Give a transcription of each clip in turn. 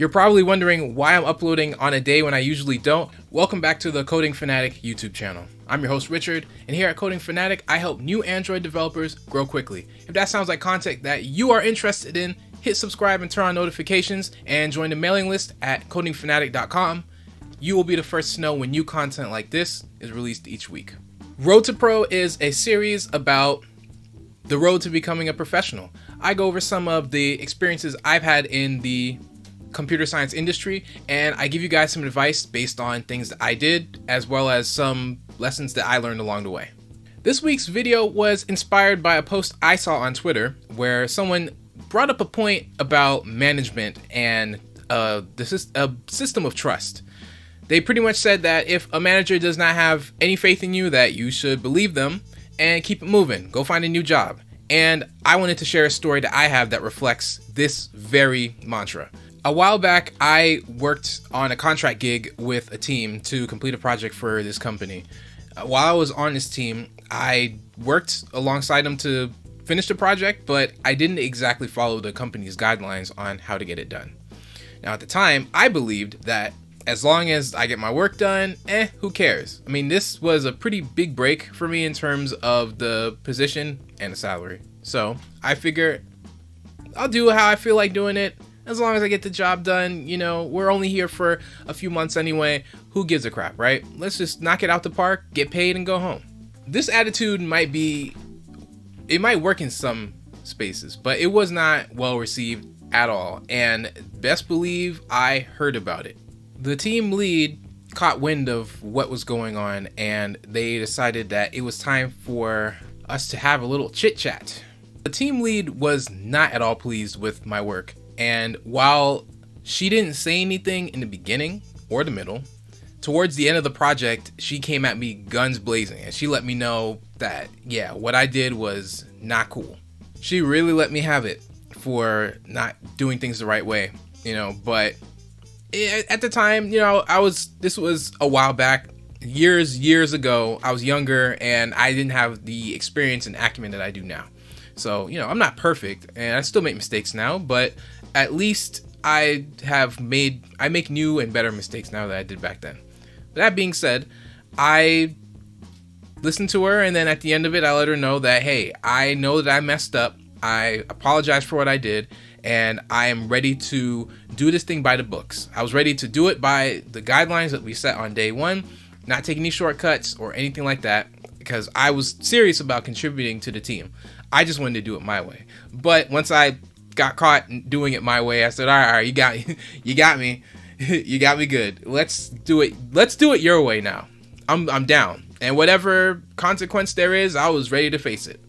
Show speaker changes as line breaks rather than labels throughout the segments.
You're probably wondering why I'm uploading on a day when I usually don't. Welcome back to the Coding Fanatic YouTube channel. I'm your host Richard, and here at Coding Fanatic, I help new Android developers grow quickly. If that sounds like content that you are interested in, hit subscribe and turn on notifications, and join the mailing list at codingfanatic.com. You will be the first to know when new content like this is released each week. Road to Pro is a series about the road to becoming a professional. I go over some of the experiences I've had in the computer science industry, and I give you guys some advice based on things that I did, as well as some lessons that I learned along the way. This week's video was inspired by a post I saw on Twitter where someone brought up a point about management and a system of trust. They pretty much said that if a manager does not have any faith in you, that you should believe them and keep it moving. Go find a new job. And I wanted to share a story that I have that reflects this very mantra. A while back, I worked on a contract gig with a team to complete a project for this company. While I was on this team, I worked alongside them to finish the project, but I didn't exactly follow the company's guidelines on how to get it done. Now, at the time, I believed that as long as I get my work done, who cares? I mean, this was a pretty big break for me in terms of the position and the salary. So I figured I'll do how I feel like doing it. As long as I get the job done, we're only here for a few months anyway. Who gives a crap, right? Let's just knock it out the park, get paid, and go home. This attitude might work in some spaces, but it was not well received at all. And best believe I heard about it. The team lead caught wind of what was going on, and they decided that it was time for us to have a little chit chat. The team lead was not at all pleased with my work. And while she didn't say anything in the beginning or the middle, towards the end of the project, she came at me guns blazing, and she let me know that, what I did was not cool. She really let me have it for not doing things the right way, but at the time, this was a while back, years ago. I was younger and I didn't have the experience and acumen that I do now. So, I'm not perfect and I still make mistakes now, but at least I make new and better mistakes now than I did back then. But that being said, I listened to her, and then at the end of it, I let her know that, hey, I know that I messed up. I apologize for what I did, and I am ready to do this thing by the books. I was ready to do it by the guidelines that we set on day one, not take any shortcuts or anything like that, because I was serious about contributing to the team. I just wanted to do it my way. But once I got caught doing it my way, I said, all right, you got me, you got me good. Let's do it your way now. I'm down, and whatever consequence there is, I was ready to face it.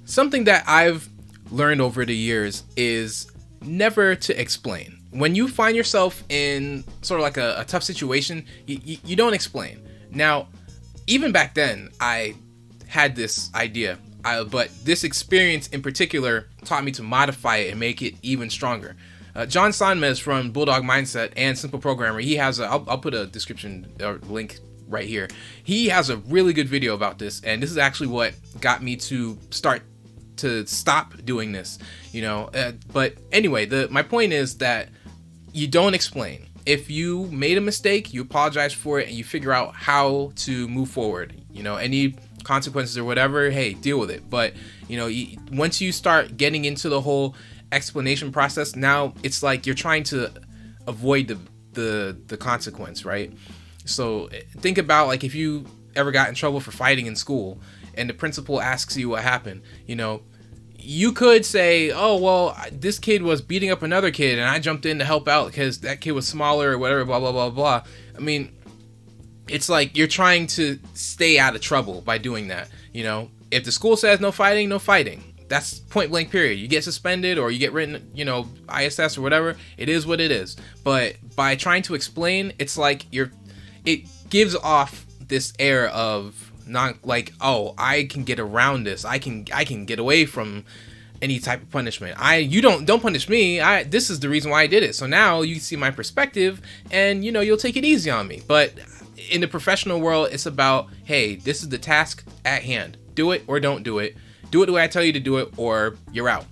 Something that I've learned over the years is never to explain. When you find yourself in sort of like a tough situation, you don't explain. Now, even back then, I had this idea. But this experience in particular taught me to modify it and make it even stronger. John Sonmez from Bulldog Mindset and Simple Programmer, he has I'll put a description or link right here. He has a really good video about this, and this is actually what got me to stop doing this. But anyway, my point is that you don't explain. If you made a mistake, you apologize for it, and you figure out how to move forward. Any consequences or whatever, hey, deal with it. But once you start getting into the whole explanation process, now it's like you're trying to avoid the consequence, right? So think about, like, if you ever got in trouble for fighting in school and the principal asks you what happened, you could say, oh, well, this kid was beating up another kid and I jumped in to help out because that kid was smaller or whatever, blah blah blah blah. I mean, it's like you're trying to stay out of trouble by doing that. If the school says no fighting, no fighting. That's point blank period. You get suspended or you get written, ISS or whatever. It is what it is. But by trying to explain, it's like it gives off this air of I can get around this. I can get away from any type of punishment. You don't punish me. This is the reason why I did it. So now you see my perspective and you'll take it easy on me. But in the professional world, it's about, hey, this is the task at hand. Do it or don't do it. Do it the way I tell you to do it, or you're out.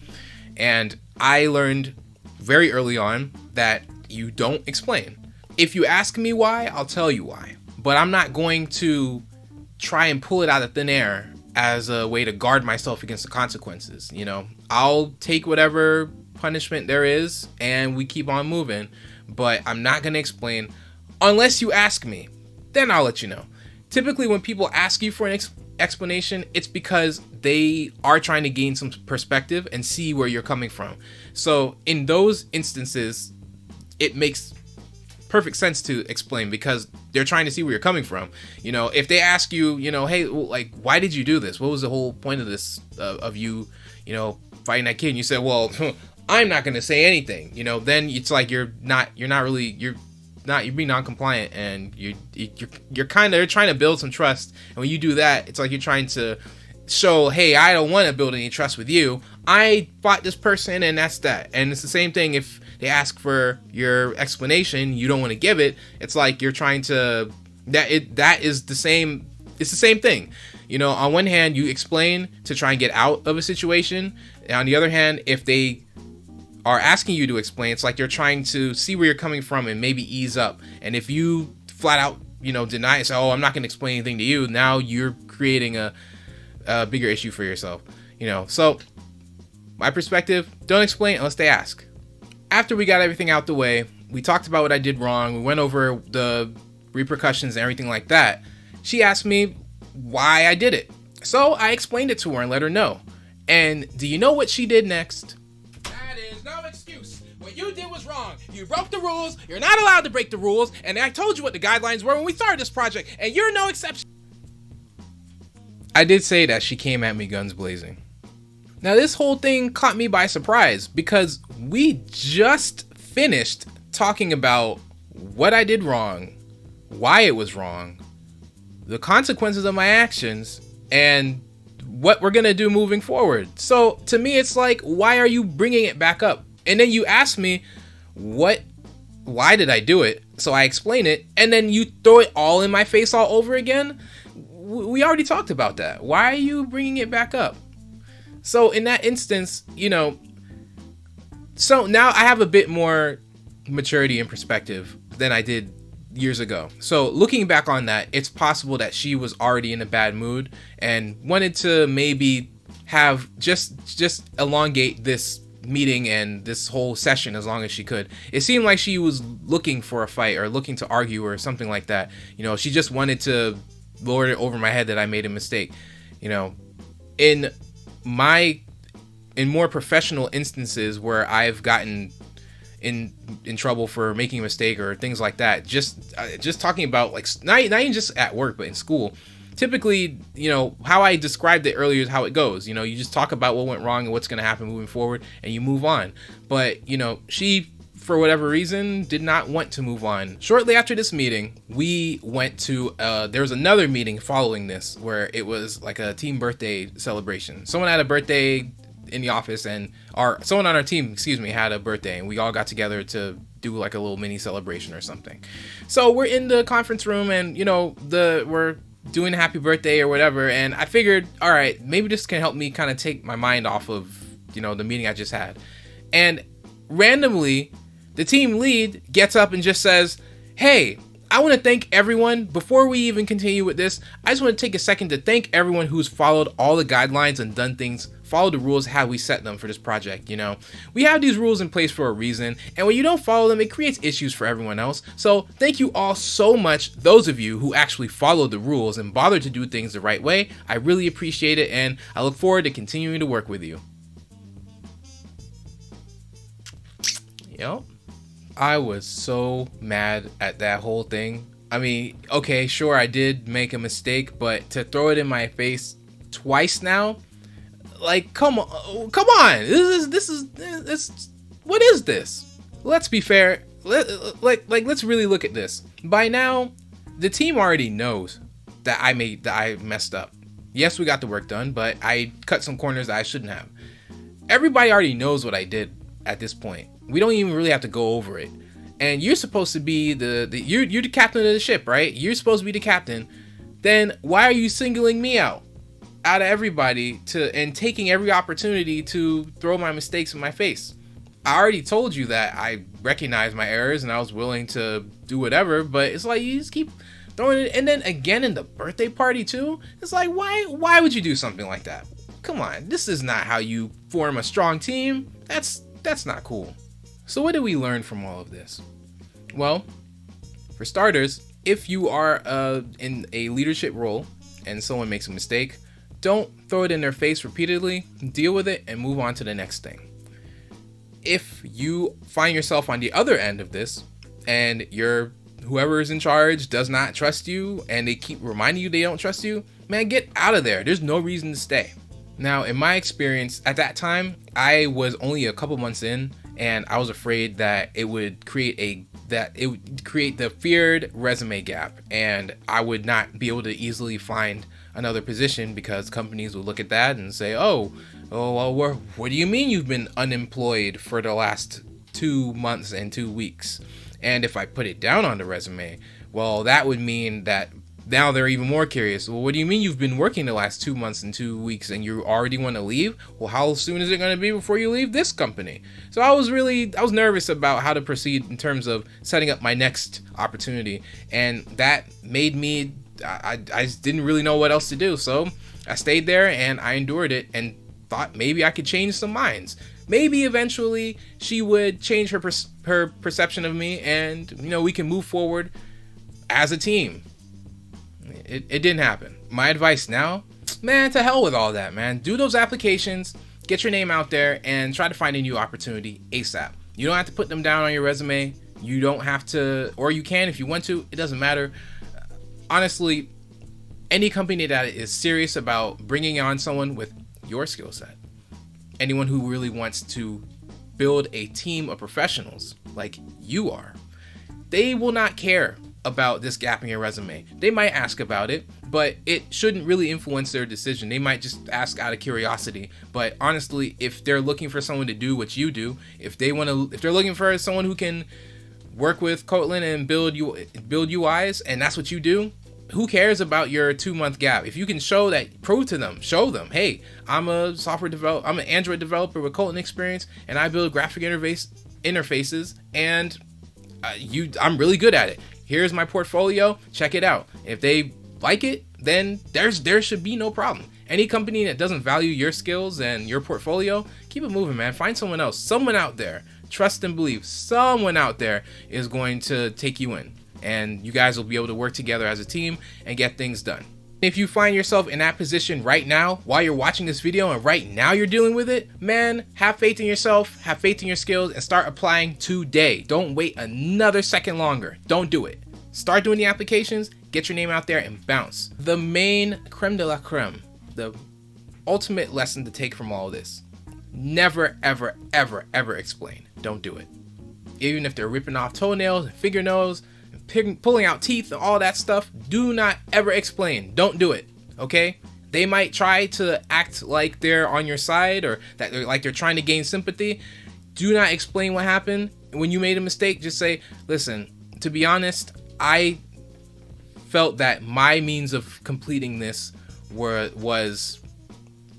And I learned very early on that you don't explain. If you ask me why, I'll tell you why. But I'm not going to try and pull it out of thin air as a way to guard myself against the consequences. You know, I'll take whatever punishment there is and we keep on moving, but I'm not going to explain unless you ask me. Then I'll let you know. Typically when people ask you for an explanation, it's because they are trying to gain some perspective and see where you're coming from. So in those instances, it makes perfect sense to explain because they're trying to see where you're coming from. You know, if they ask you, you know, hey, like, why did you do this? What was the whole point of this, of you, you know, fighting that kid? And you said, well, I'm not going to say anything, you know, then it's like, you're being non-compliant, and you're kind of trying to build some trust. And when you do that, it's like you're trying to show, hey, I don't want to build any trust with you. I fought this person, and that's that. And it's the same thing if they ask for your explanation, you don't want to give it. It's like you're trying to it's the same thing. You know, on one hand, you explain to try and get out of a situation. And on the other hand, if they are asking you to explain, it's like you're trying to see where you're coming from and maybe ease up. And if you flat out, you know, deny and say, oh, I'm not going to explain anything to you, now you're creating a bigger issue for yourself. You know, so my perspective, don't explain unless they ask. After we got everything out the way, we talked about what I did wrong. We went over the repercussions and everything like that. She asked me why I did it. So I explained it to her and let her know. And do you know what she did next? That is no excuse. What you did was wrong. You broke the rules. You're not allowed to break the rules. And I told you what the guidelines were when we started this project. And you're no exception. I did say that she came at me guns blazing. Now this whole thing caught me by surprise because we just finished talking about what I did wrong, why it was wrong, the consequences of my actions, and what we're gonna do moving forward. So to me, it's like, why are you bringing it back up? And then you ask me, why did I do it? So I explain it, and then you throw it all in my face all over again. We already talked about that. Why are you bringing it back up? So in that instance, you know, so now I have a bit more maturity and perspective than I did years ago. So looking back on that, it's possible that she was already in a bad mood and wanted to maybe have just elongate this meeting and this whole session as long as she could. It seemed like she was looking for a fight or looking to argue or something like that. You know, she just wanted to lord it over my head that I made a mistake. You know, in more professional instances where I've gotten in trouble for making a mistake or things like that, just talking about, like, not even just at work but in school, typically, you know, how I described it earlier is how it goes. You know, you just talk about what went wrong and what's going to happen moving forward and you move on. But, you know, she, for whatever reason, did not want to move on. Shortly after this meeting, we went to, there was another meeting following this where it was like a team birthday celebration. Someone had a birthday in the office, and someone on our team, had a birthday, and we all got together to do like a little mini celebration or something. So we're in the conference room, and, you know, we're doing a happy birthday or whatever, and I figured, all right, maybe this can help me kind of take my mind off of, you know, the meeting I just had. And randomly, the team lead gets up and just says, hey, I want to thank everyone. Before we even continue with this, I just want to take a second to thank everyone who's followed all the guidelines and done things, followed the rules how we set them for this project. You know, we have these rules in place for a reason, and when you don't follow them, it creates issues for everyone else. So thank you all so much, those of you who actually followed the rules and bothered to do things the right way. I really appreciate it, and I look forward to continuing to work with you. Yep. I was so mad at that whole thing. I mean, okay, sure, I did make a mistake, but to throw it in my face twice now, like, come on. This is what is this? Let's be fair. Let's really look at this. By now, the team already knows that I messed up. Yes, we got the work done, but I cut some corners that I shouldn't have. Everybody already knows what I did at this point. We don't even really have to go over it. And you're supposed to be you're the captain of the ship, right? You're supposed to be the captain. Then why are you singling me out of everybody and taking every opportunity to throw my mistakes in my face? I already told you that I recognized my errors and I was willing to do whatever, but it's like you just keep throwing it. And then again in the birthday party too, it's like, why would you do something like that? Come on, this is not how you form a strong team. That's not cool. So what did we learn from all of this? Well, for starters, if you are in a leadership role and someone makes a mistake, don't throw it in their face repeatedly, deal with it and move on to the next thing. If you find yourself on the other end of this and whoever is in charge does not trust you and they keep reminding you they don't trust you, man, get out of there. There's no reason to stay. Now, in my experience at that time, I was only a couple months in and I was afraid that it would create the feared resume gap and I would not be able to easily find another position because companies would look at that and say, oh, well, what do you mean you've been unemployed for the last 2 months and 2 weeks? And if I put it down on the resume, well, that would mean that now they're even more curious. Well, what do you mean you've been working the last 2 months and 2 weeks and you already want to leave? Well, how soon is it going to be before you leave this company? So I was nervous about how to proceed in terms of setting up my next opportunity. And that made me, I just didn't really know what else to do. So I stayed there and I endured it and thought maybe I could change some minds. Maybe eventually she would change her perception of me and, we can move forward as a team. It didn't happen. My advice now, man, to hell with all that, man. Do those applications, get your name out there, and try to find a new opportunity ASAP. You don't have to put them down on your resume. You don't have to, or you can if you want to. It doesn't matter. Honestly, any company that is serious about bringing on someone with your skill set, anyone who really wants to build a team of professionals like you are, they will not care about this gap in your resume. They might ask about it, but it shouldn't really influence their decision. They might just ask out of curiosity. But honestly, if they're looking for someone to do what you do, if they're looking for someone who can work with Kotlin and build UIs, and that's what you do, who cares about your 2-month gap? If you can show them, hey, I'm an Android developer with Kotlin experience, and I build graphic interfaces, and I'm really good at it. Here's my portfolio, check it out. If they like it, then there should be no problem. Any company that doesn't value your skills and your portfolio, keep it moving, man. Find someone else, someone out there. Trust and believe someone out there is going to take you in, and you guys will be able to work together as a team and get things done. If you find yourself in that position right now while you're watching this video and right now you're dealing with it, man, have faith in yourself, have faith in your skills, and start applying today. Don't wait another second longer. Don't do it. Start doing the applications, get your name out there, and bounce. The main creme de la creme, the ultimate lesson to take from all of this: never, ever, ever, ever explain. Don't do it. Even if they're ripping off toenails and fingernails, pulling out teeth and all that stuff, do not ever explain. Don't do it, okay? They might try to act like they're on your side or that they're trying to gain sympathy. Do not explain what happened. When you made a mistake, just say, listen, to be honest, I felt that my means of completing this was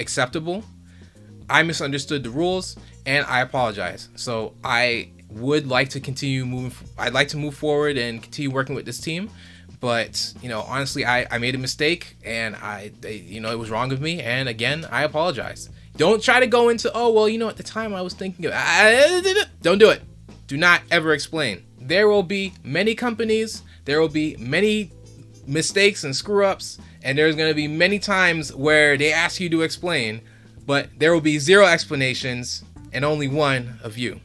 acceptable. I misunderstood the rules and I apologize. So I would like to continue I'd like to move forward and continue working with this team, but honestly, I made a mistake and it was wrong of me, and again, I apologize. Don't try to go into, oh well, at the time I was thinking of, don't do it. Do not ever explain. There will be many companies, there will be many mistakes and screw ups, and there's going to be many times where they ask you to explain, but there will be 0 explanations and only one of you.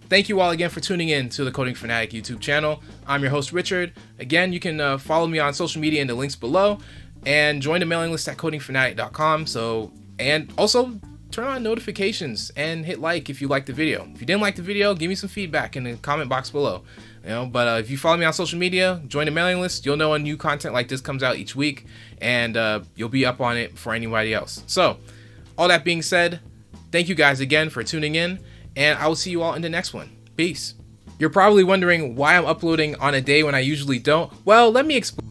Thank you all again for tuning in to the Coding Fanatic YouTube channel. I'm your host, Richard. Again, you can follow me on social media in the links below and join the mailing list at codingfanatic.com. And also turn on notifications and hit like if you liked the video. If you didn't like the video, give me some feedback in the comment box below. But if you follow me on social media, join the mailing list, you'll know when new content like this comes out each week, and you'll be up on it before anybody else. So, all that being said, thank you guys again for tuning in, and I will see you all in the next one. Peace. You're probably wondering why I'm uploading on a day when I usually don't. Well, let me explain.